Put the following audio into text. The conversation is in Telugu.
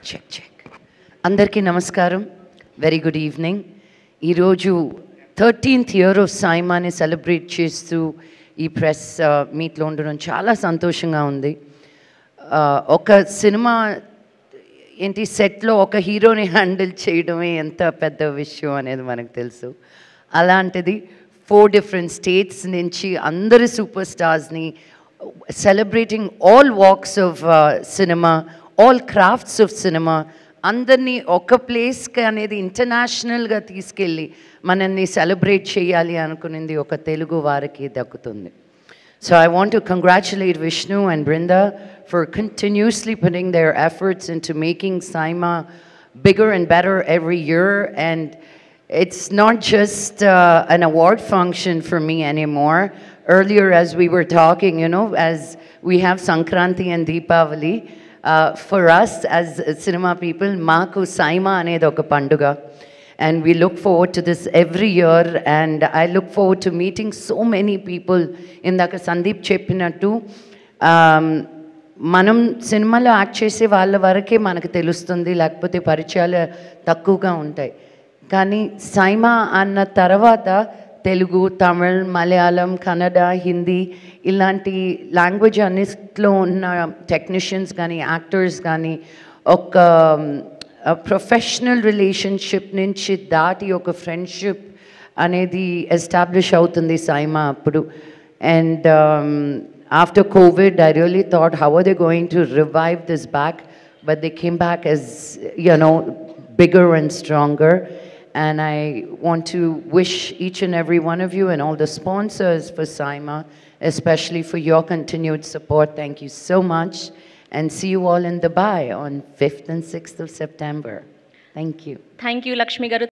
చెక్ అందరికీ నమస్కారం. Very good evening. ఈరోజు 13th ఇయర్ ఆఫ్ సైమాని సెలబ్రేట్ చేస్తూ ఈ ప్రెస్ మీట్లో ఉండడం చాలా సంతోషంగా ఉంది. ఒక సినిమా ఏంటి సెట్లో ఒక హీరోని హ్యాండిల్ చేయడమే ఎంత పెద్ద విషయం అనేది మనకు తెలుసు. అలాంటిది 4 different స్టేట్స్ నుంచి అందరి సూపర్ స్టార్స్ని celebrating all walks of cinema, all crafts of cinema, అందరినీ ఒక ప్లేస్కి అనేది ఇంటర్నేషనల్గా తీసుకెళ్ళి మనల్ని సెలబ్రేట్ చేయాలి అనుకునేది ఒక తెలుగు వారికి దక్కుతుంది. So I want to congratulate Vishnu and Brinda for continuously putting their efforts into making Saima bigger and better every year. And it's not just an award function for me anymore. Earlier, as we were talking, you know, as we have Sankranti and Deepavali, for us as cinema people, Maaku Saima anedi oka panduga. And we look forward to this every year, and I look forward to meeting so many people. Indaka Sandeep cheppinattu మనం సినిమాలో యాక్ట్ చేసే వాళ్ళ వరకే మనకు తెలుస్తుంది, లేకపోతే పరిచయాలు తక్కువగా ఉంటాయి. కానీ సైమా అన్న తర్వాత తెలుగు, తమిళ్, మలయాళం, కన్నడ, హిందీ ఇలాంటి లాంగ్వేజ్ అన్నిట్లో ఉన్న టెక్నీషియన్స్ కానీ యాక్టర్స్ కానీ ఒక ప్రొఫెషనల్ రిలేషన్షిప్ నుంచి దాటి ఒక ఫ్రెండ్షిప్ అనేది ఎస్టాబ్లిష్ అవుతుంది సైమా అప్పుడు. And after COVID, I really thought, how are they going to revive this back? But they came back as, you know, bigger and stronger. And I want to wish each and every one of you and all the sponsors for Saima, especially for your continued support. Thank you so much. And see you all in Dubai on 5th and 6th of September. Thank you. Thank you, Lakshmi Garu.